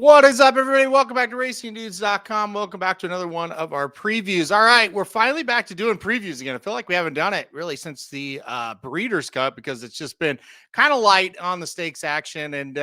What is up, everybody? Welcome back to RacingDudes.com. Welcome back to another one of our previews. All right, we're finally back to doing previews again. I feel like we haven't done it really since the Breeders' Cup because it's just been kind of light on the stakes action. And,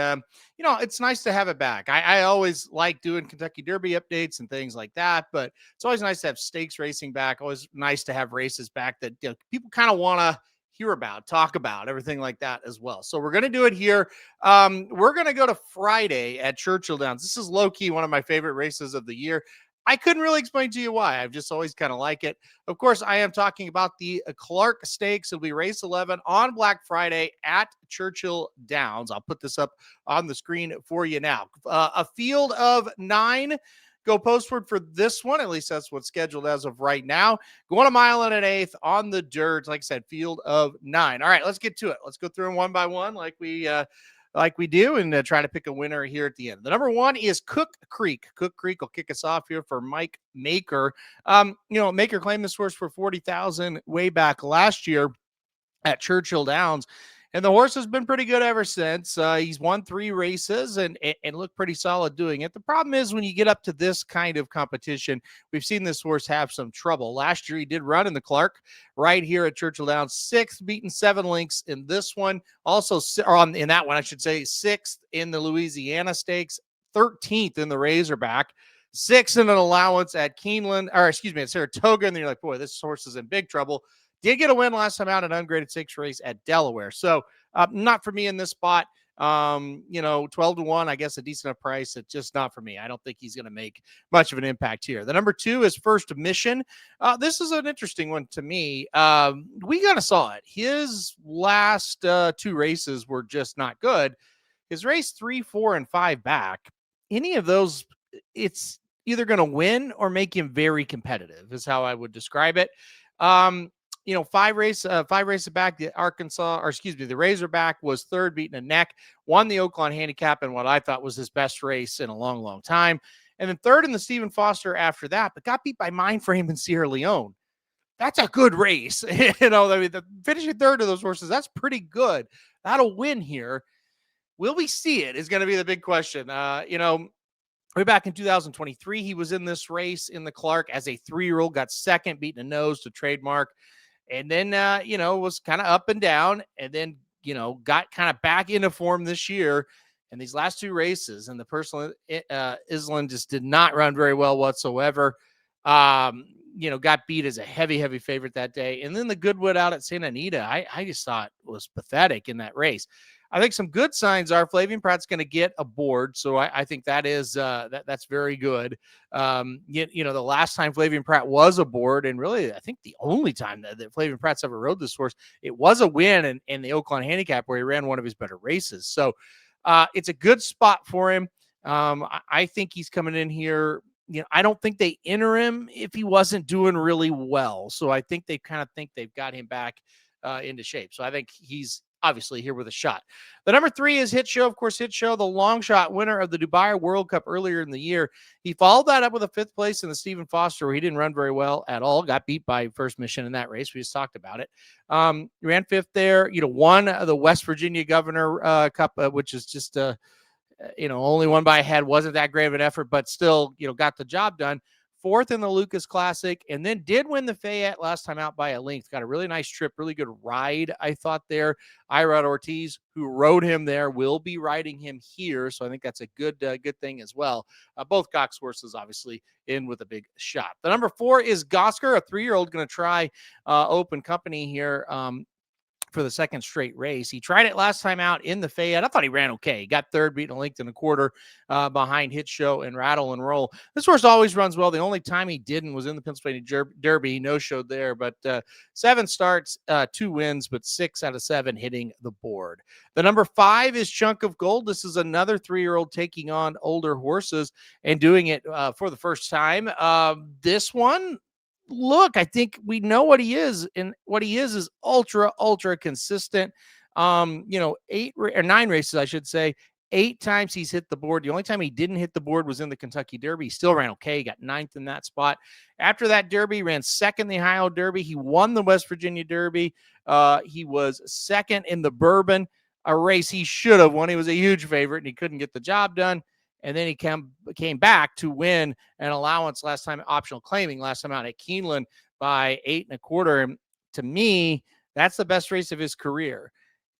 it's nice to have it back. I always like doing Kentucky Derby updates and things like that, but it's always nice to have stakes racing back. Always nice to have races back that people kind of want to hear about, talk about, everything like that as well. So we're going to do it here. We're going to go to Friday at Churchill Downs. This is low-key one of my favorite races of the year. I couldn't really explain to you why. I've just always kind of like it. Of course, I am talking about the Clark Stakes. It'll be race 11 on Black Friday at Churchill Downs. I'll put this up on the screen for you now. A field of 9 go postward for this one. At least that's what's scheduled as of right now. Going a mile and an eighth on the dirt. Like I said, field of 9. All right, let's get to it. Let's go through them one by one like we do and try to pick a winner here at the end. The number 1 is Cook Creek. Cook Creek will kick us off here for Mike Maker. Maker claimed this horse for $40,000 way back last year at Churchill Downs. And the horse has been pretty good ever since. He's won 3 races and looked pretty solid doing it. The problem is when you get up to this kind of competition, we've seen this horse have some trouble. Last year, he did run in the Clark right here at Churchill Downs, 6th, beaten 7 lengths in this one. Also, in that one, I should say, 6th in the Louisiana Stakes, 13th in the Razorback, 6th in an allowance at at Saratoga. And then you're like, boy, this horse is in big trouble. Did get a win last time out at ungraded 6 race at Delaware. So not for me in this spot. 12-1, I guess a decent enough price. It's just not for me. I don't think he's going to make much of an impact here. The number 2 is First Mission. This is an interesting one to me. We kind of saw it. His last 2 races were just not good. His race 3, 4, and 5 back, any of those, it's either going to win or make him very competitive is how I would describe it. 5 races back, the Razorback was 3rd, beating a neck, won the Oaklawn Handicap in what I thought was his best race in a long, long time. And then 3rd in the Stephen Foster after that, but got beat by Mindframe and Sierra Leone. That's a good race. The finishing 3rd of those horses, that's pretty good. That'll win here. Will we see it is going to be the big question. Way back in 2023, he was in this race in the Clark as a 3-year-old, got 2nd, beating a nose to Trademark. And then, was kind of up and down and then, got kind of back into form this year. And these last 2 races and the personal Island just did not run very well whatsoever. Got beat as a heavy, heavy favorite that day. And then the Goodwood out at Santa Anita, I just thought was pathetic in that race. I think some good signs are Flavian Pratt's going to get aboard. So I think that is that's very good. The last time Flavian Pratt was aboard, and really I think the only time that Flavian Pratt's ever rode this horse, it was a win in the Oaklawn Handicap where he ran one of his better races. So it's a good spot for him. I think he's coming in here. I don't think they enter him if he wasn't doing really well. So I think they kind of think they've got him back into shape. So I think he's obviously here with a shot. The number 3 is Hit Show. Of course, Hit Show, the long shot winner of the Dubai World Cup earlier in the year. He followed that up with a 5th place in the Stephen Foster, where he didn't run very well at all. Got beat by First Mission in that race. We just talked about it. Ran 5th there. Won the West Virginia Governor Cup, which is just only won by a head. Wasn't that great of an effort, but still, got the job done. 4th in the Lucas Classic, and then did win the Fayette last time out by a length. Got a really nice trip, really good ride, I thought there. Irad Ortiz, who rode him there, will be riding him here, so I think that's a good thing as well. Both Cox horses, obviously, in with a big shot. The number 4 is Gosger, a 3-year-old going to try open company here for the 2nd straight race. He tried it last time out in the Fayette. I thought he ran okay. He got 3rd, beating a length and a quarter behind Hit Show and Rattle and Roll. This horse always runs well. The only time he didn't was in the Pennsylvania Derby. He no-showed there, but 7 starts, 2 wins, but 6 out of 7 hitting the board. The number 5 is Chunk of Gold. This is another 3-year-old taking on older horses and doing it for the first time. This one, look, I think we know what he is, and what he is ultra, ultra consistent. 9 races, I should say. 8 times he's hit the board. The only time he didn't hit the board was in the Kentucky Derby. He still ran okay. He got 9th in that spot. After that Derby, he ran 2nd in the Ohio Derby. He won the West Virginia Derby. He was 2nd in the Bourbon, a race he should have won. He was a huge favorite, and he couldn't get the job done. And then he came back to win an allowance last time, optional claiming last time out at Keeneland by 8 1/4. And to me, that's the best race of his career.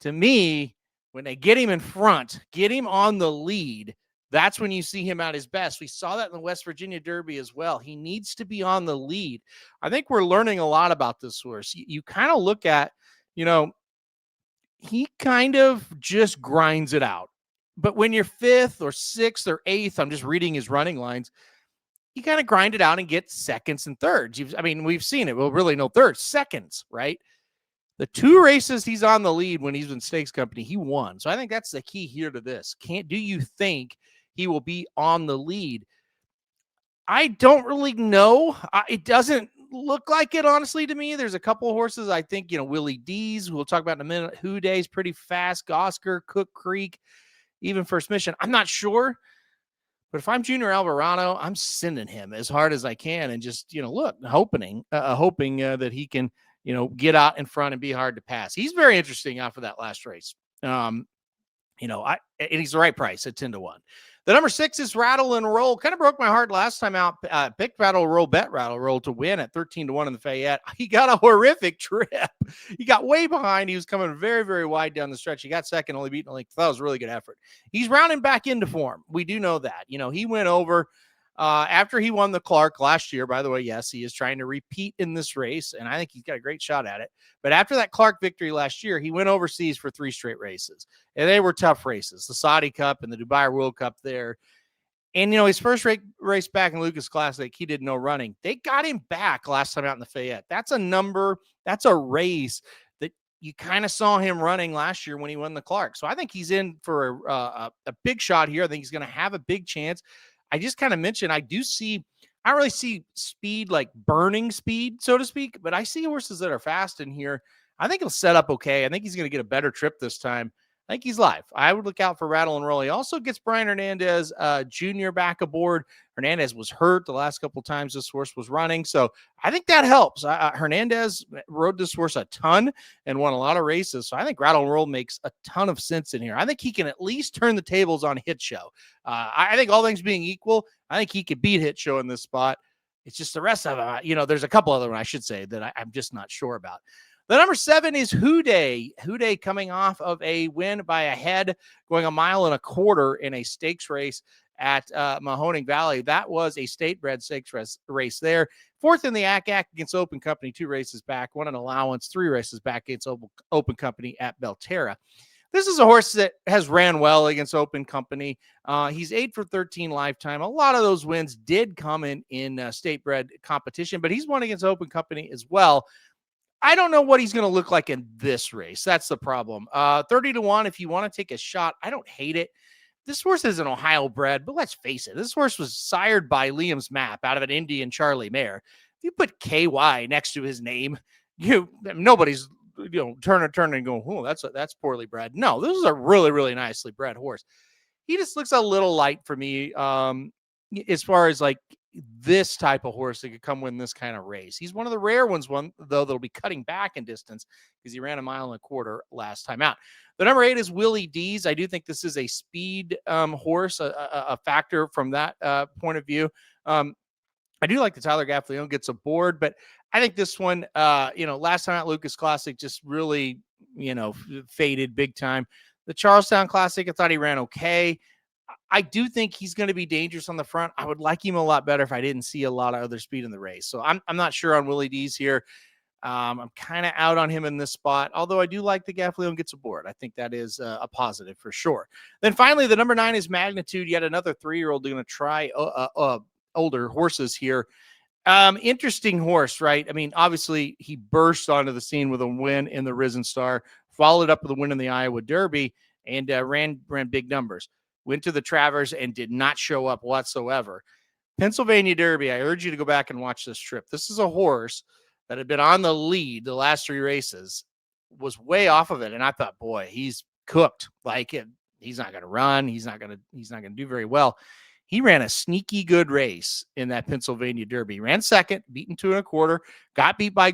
To me, when they get him in front, get him on the lead, that's when you see him at his best. We saw that in the West Virginia Derby as well. He needs to be on the lead. I think we're learning a lot about this horse. You kind of look at, he kind of just grinds it out. But when you're 5th or 6th or 8th, I'm just reading his running lines, you kind of grind it out and get seconds and thirds. We've seen it. Well, really no thirds, seconds, right? The 2 races he's on the lead when he's in stakes company, he won. So I think that's the key here to this. Do you think he will be on the lead? I don't really know. It doesn't look like it, honestly, to me. There's a couple of horses. I think, Willie D's, we'll talk about in a minute. Who Dey is pretty fast. Gosger, Cook Creek, even First Mission. I'm not sure. But if I'm Junior Alvarado, I'm sending him as hard as I can and just, hoping that he can, get out in front and be hard to pass. He's very interesting after that last race. And he's the right price at 10 to 1. The number 6 is Rattle N Roll. Kind of broke my heart last time out. Picked Rattle Roll, bet Rattle Roll to win at 13 to 1 in the Fayette. He got a horrific trip. He got way behind. He was coming very, very wide down the stretch. He got second, only beating like that was a really good effort. He's rounding back into form. We do know that. He went over after he won the Clark last year. By the way, yes, he is trying to repeat in this race, and I think he's got a great shot at it. But after that Clark victory last year, he went overseas for 3 straight races, and they were tough races. The Saudi Cup and the Dubai World Cup there. And, his first race back in Lucas Classic, he did no running. They got him back last time out in the Fayette. That's a race that you kind of saw him running last year when he won the Clark. So I think he's in for a big shot here. I think he's going to have a big chance. I just kind of mentioned, I don't really see speed, like burning speed, so to speak, but I see horses that are fast in here. I think he'll set up okay. I think he's going to get a better trip this time. I think he's live. I would look out for Rattle N Roll. He also gets Brian Hernandez Jr. back aboard. Hernandez was hurt the last couple times this horse was running, so I think that helps. Hernandez rode this horse a ton and won a lot of races, so I think Rattle N Roll makes a ton of sense in here. I think he can at least turn the tables on Hit Show. I think all things being equal, I think he could beat Hit Show in this spot. It's just the rest of them. There's a couple other ones I should say that I'm just not sure about. The number 7 is Who Dey. Who Dey coming off of a win by a head, going 1.25 miles in a stakes race at Mahoning Valley. That was a state-bred stakes race there. 4th in the ACAC against Open Company, 2 races back, won an allowance, 3 races back against Open Company at Belterra. This is a horse that has ran well against Open Company. He's 8 for 13 lifetime. A lot of those wins did come in state-bred competition, but he's won against Open Company as well. I don't know what he's going to look like in this race. That's the problem. 30 to 1, if you want to take a shot, I don't hate it. This horse is an Ohio bred, but let's face it. This horse was sired by Liam's Map out of an Indian Charlie mare. If you put KY next to his name, nobody's turning and going, oh, that's poorly bred. No, this is a really, really nicely bred horse. He just looks a little light for me as far as like this type of horse that could come win this kind of race. He's one of the rare ones, though, that'll be cutting back in distance because he ran 1.25 miles last time out. The number 8 is Willie D's. I do think this is a speed horse, a factor from that point of view. I do like the Tyler Gaffleone gets aboard, but I think this one, last time at Lucas Classic just really, faded big time. The Charlestown Classic, I thought he ran okay. I do think he's going to be dangerous on the front. I would like him a lot better if I didn't see a lot of other speed in the race. So I'm not sure on Willie D's here. I'm kind of out on him in this spot, although I do like the Gaffleone gets aboard. I think that is a positive for sure. Then finally, the number 9 is Magnitude. Yet another 3-year-old going to try older horses here. Interesting horse, right? I mean, obviously he burst onto the scene with a win in the Risen Star, followed up with a win in the Iowa Derby, and ran big numbers. Went to the Travers and did not show up whatsoever. Pennsylvania Derby, I urge you to go back and watch this trip. This is a horse that had been on the lead the last 3 races, was way off of it. And I thought, boy, he's cooked. Like he's not going to run. He's not going to do very well. He ran a sneaky good race in that Pennsylvania Derby. He ran second, beaten 2 1/4, got beat by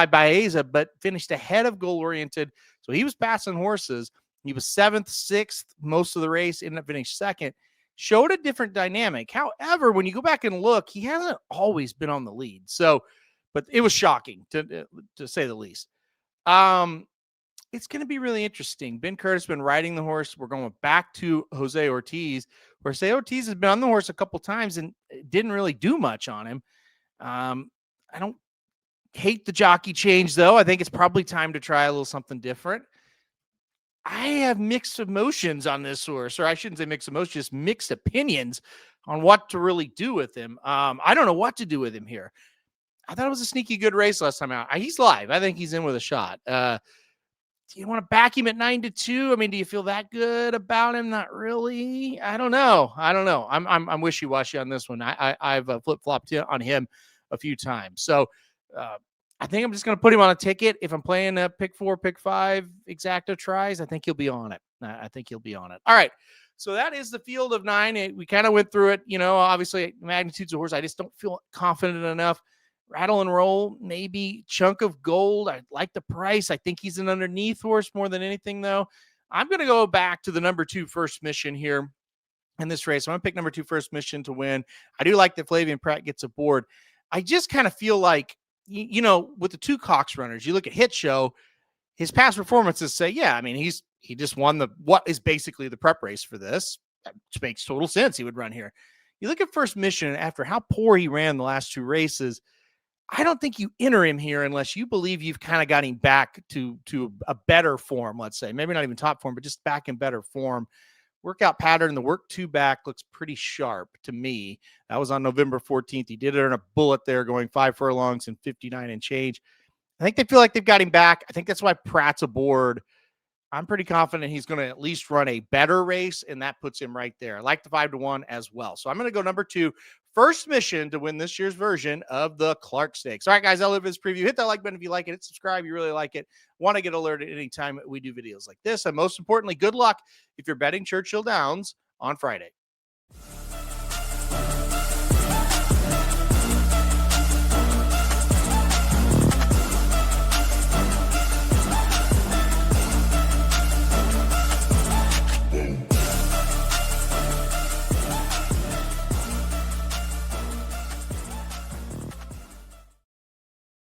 Baeza, but finished ahead of Goal Oriented. So he was passing horses. He was 7th, 6th, most of the race, ended up finishing second. showed a different dynamic. However, when you go back and look, he hasn't always been on the lead. So, but it was shocking to say the least. It's going to be really interesting. Ben Curtis has been riding the horse. We're going back to Jose Ortiz. Jose Ortiz has been on the horse a couple times and didn't really do much on him. I don't hate the jockey change, though. I think it's probably time to try a little something different. I have mixed emotions on this horse, or I shouldn't say mixed emotions, just mixed opinions on what to really do with him. I don't know what to do with him here. I thought it was a sneaky good race last time out. He's live. I think he's in with a shot. Do you want to back him at 9-2? I mean, do you feel that good about him? Not really. I don't know. I'm wishy-washy on this one. I've flip-flopped on him a few times. So I think I'm just going to put him on a ticket. If I'm playing a pick 4, pick 5 exacta tries, I think he'll be on it. All right. So that is the field of 9. We kind of went through it. Obviously magnitudes of horse. I just don't feel confident enough. Rattle and Roll, maybe Chunk of Gold. I like the price. I think he's an underneath horse more than anything, though. I'm going to go back to the number 2 First Mission here in this race. I'm going to pick number 2 First Mission to win. I do like that Flavian Pratt gets aboard. I just kind of feel like, with the 2 Cox runners, you look at Hit Show, his past performances say, yeah, I mean, he just won what is basically the prep race for this, which makes total sense. He would run here. You look at First Mission, after how poor he ran the last 2 races, I don't think you enter him here unless you believe you've kind of got him back to a better form, let's say. Maybe not even top form, but just back in better form. Workout pattern, the work 2 back looks pretty sharp to me. That was on November 14th. He did it on a bullet there, going 5 furlongs and 59 and change. I think they feel like they've got him back. I think that's why Pratt's aboard. I'm pretty confident he's going to at least run a better race, and that puts him right there. I like the 5-1 as well. So I'm going to go number 2, First Mission, to win this year's version of the Clark Stakes. All right, guys, I love this preview. Hit that like button if you like it. Hit subscribe. You really like it. Want to get alerted anytime we do videos like this. And most importantly, good luck if you're betting Churchill Downs on Friday.